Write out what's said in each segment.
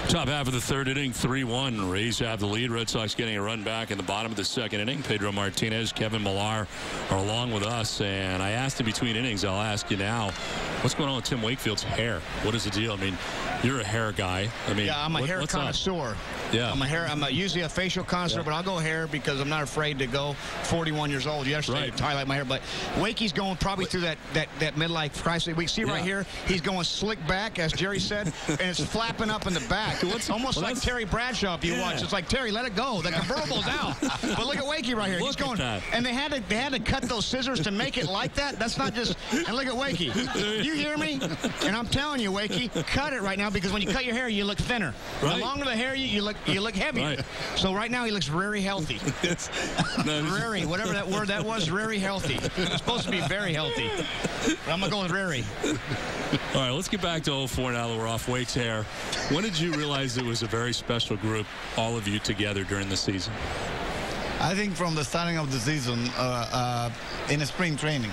Top half of the third inning, 3-1. Rays have the lead. Red Sox getting a run back in the bottom of the second inning. Pedro Martinez, Kevin Millar are along with us. And I asked in between innings, I'll ask you now, what's going on with Tim Wakefield's hair? What is the deal? I mean, you're a hair guy. I mean, yeah, I'm a hair connoisseur. Yeah. I'm usually a facial connoisseur, but I'll go hair because I'm not afraid to go 41 years old yesterday to highlight my hair. But Wakey's going probably through that midlife crisis. We see right here, he's going slick back, as Jerry said, and it's flapping up in the back. It's almost like Terry Bradshaw if you watch. It's like, Terry, let it go. The convertible's out. But look at Wakey right here. He's going. And they had to cut those scissors to make it like that. That's not just. And look at Wakey. You hear me? And I'm telling you, Wakey, cut it right now because when you cut your hair, you look thinner. Right. The longer the hair, you look heavier. Right. So right now he looks very healthy. Very, whatever that word that was, very healthy. It's supposed to be very healthy. But I'm gonna go with very. All right, let's get back to 04 now that we're off Wake's hair. When did you realize it was a very special group, all of you together during the season? I think from the starting of the season, in a spring training,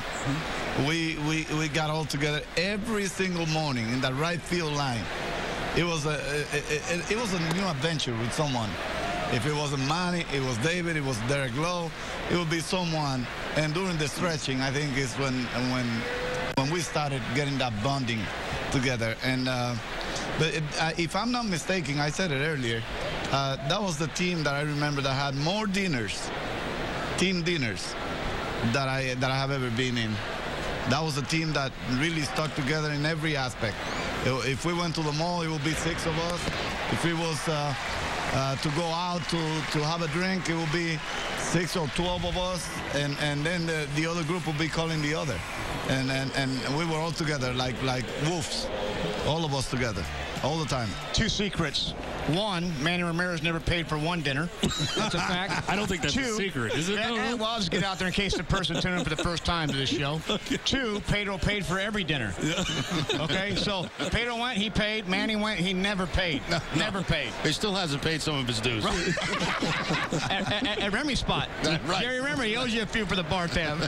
we got all together every single morning in that right field line. It was a new adventure with someone. If it wasn't Manny, it was David, it was Derek Lowe, it would be someone. And during the stretching, I think is when we started getting that bonding together. And if I'm not mistaken, I said it earlier, that was the team that I remember that had more dinners, team dinners, that I have ever been in. That was a team that really stuck together in every aspect. If we went to the mall, it would be 6 of us. If it was to go out to have a drink, it would be 6 or 12 of us, and then the other group would be calling the other. And we were all together like wolves, all of us together, all the time. 2 secrets. 1, Manny Ramirez never paid for 1 dinner. That's a fact. I don't think that's 2, a secret, is it? Well, I'll just get out there in case the person tuned in for the first time to this show. Okay. 2, Pedro paid for every dinner. Yeah. Okay, so Pedro went, he paid. Manny went, he never paid. Never paid. He still hasn't paid some of his dues. Right. at Remy's spot. Right. Jerry, remember, he owes you a few for the bar tab.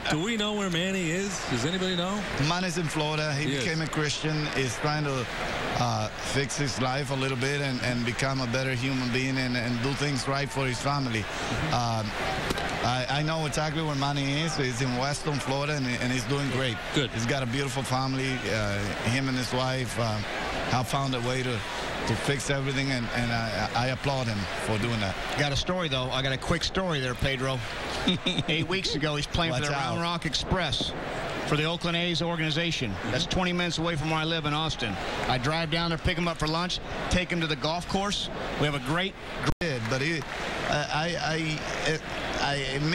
Do we know where Manny is? Does anybody know? Manny's in Florida. He became a Christian. He's trying to fix his life a little bit and become a better human being and do things right for his family. I know exactly where Manny is. He's in Weston, Florida, and he's doing great. Good. He's got a beautiful family. Him and his wife have found a way to fix everything, and I applaud him for doing that. Got a story, though. I got a quick story there, Pedro. 8 weeks ago, he's playing for the Round Rock Express for the Oakland A's organization. That's 20 minutes away from where I live in Austin. I drive down there, pick him up for lunch, take him to the golf course. We have a great... But me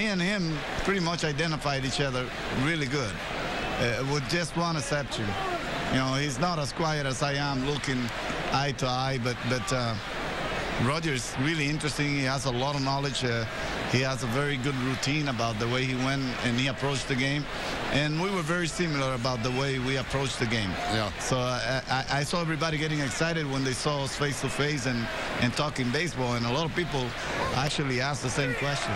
and him pretty much identified each other really good, with just one exception. You know, he's not as quiet as I am, looking eye to eye, but Roger's really interesting. He has a lot of knowledge. He has a very good routine about the way he went and he approached the game. And we were very similar about the way we approached the game. Yeah. So I saw everybody getting excited when they saw us face to face and talking baseball. And a lot of people actually asked the same question.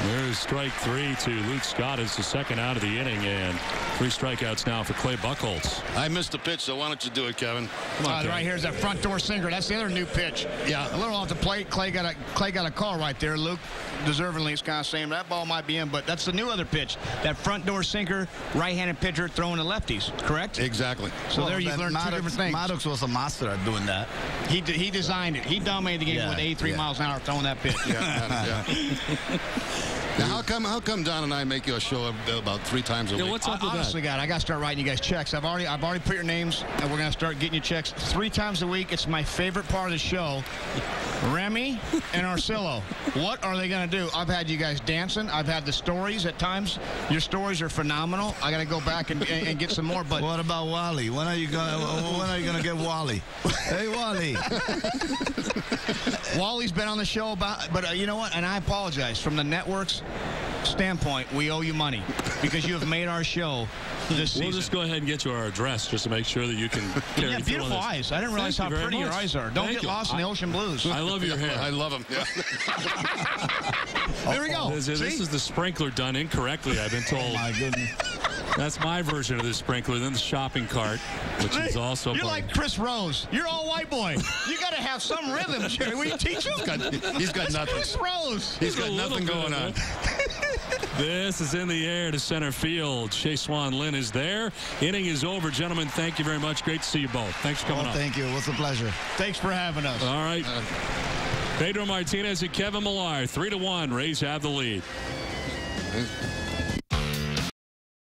There's strike 3 to Luke Scott as the second out of the inning, and 3 strikeouts now for Clay Buchholz. I missed the pitch, so why don't you do it, Kevin? Come on, right here's that front door sinker. That's the other new pitch. Yeah, a little off the plate. Clay got a call right there. Luke deservingly is kind of saying that ball might be in, but that's the new other pitch. That front door sinker, right-handed pitcher throwing to lefties. Correct? Exactly. So there you've learned 2 different things. Maddox was a master at doing that. He designed it. He dominated the game with 83 miles an hour throwing that pitch. Now, how come Don and I make you a show about 3 times a week? What's up with honestly, God, I got to start writing you guys checks. I've already put your names, and we're going to start getting you checks 3 times a week. It's my favorite part of the show. Remy and Arcillo, what are they going to do? I've had you guys dancing. I've had the stories at times. Your stories are phenomenal. I got to go back and get some more. But what about Wally? When are you gonna get Wally? Hey, Wally. Wally's been on the show but you know what? And I apologize from the network's standpoint. We owe you money because you have made our show this season. We'll just go ahead and get you our address just to make sure that you can carry through. Beautiful eyes. I didn't realize how pretty your eyes are. Don't get lost in the ocean blues. I love your hair. I love them. Yeah. There we go. This is the sprinkler done incorrectly, I've been told. Oh, my goodness. That's my version of the sprinkler. Then the shopping cart, which is also. You're like Chris Rose. You're all white boy. You got to have some rhythm, Jerry. Will you teach him? He's got nothing. Chris Rose. He's got nothing going on. This is in the air to center field. Shea Swan Lynn is there. Inning is over, gentlemen. Thank you very much. Great to see you both. Thanks for coming up. Thank you. It was a pleasure. Thanks for having us. All right. Pedro Martinez and Kevin Millar, 3-1. Rays have the lead.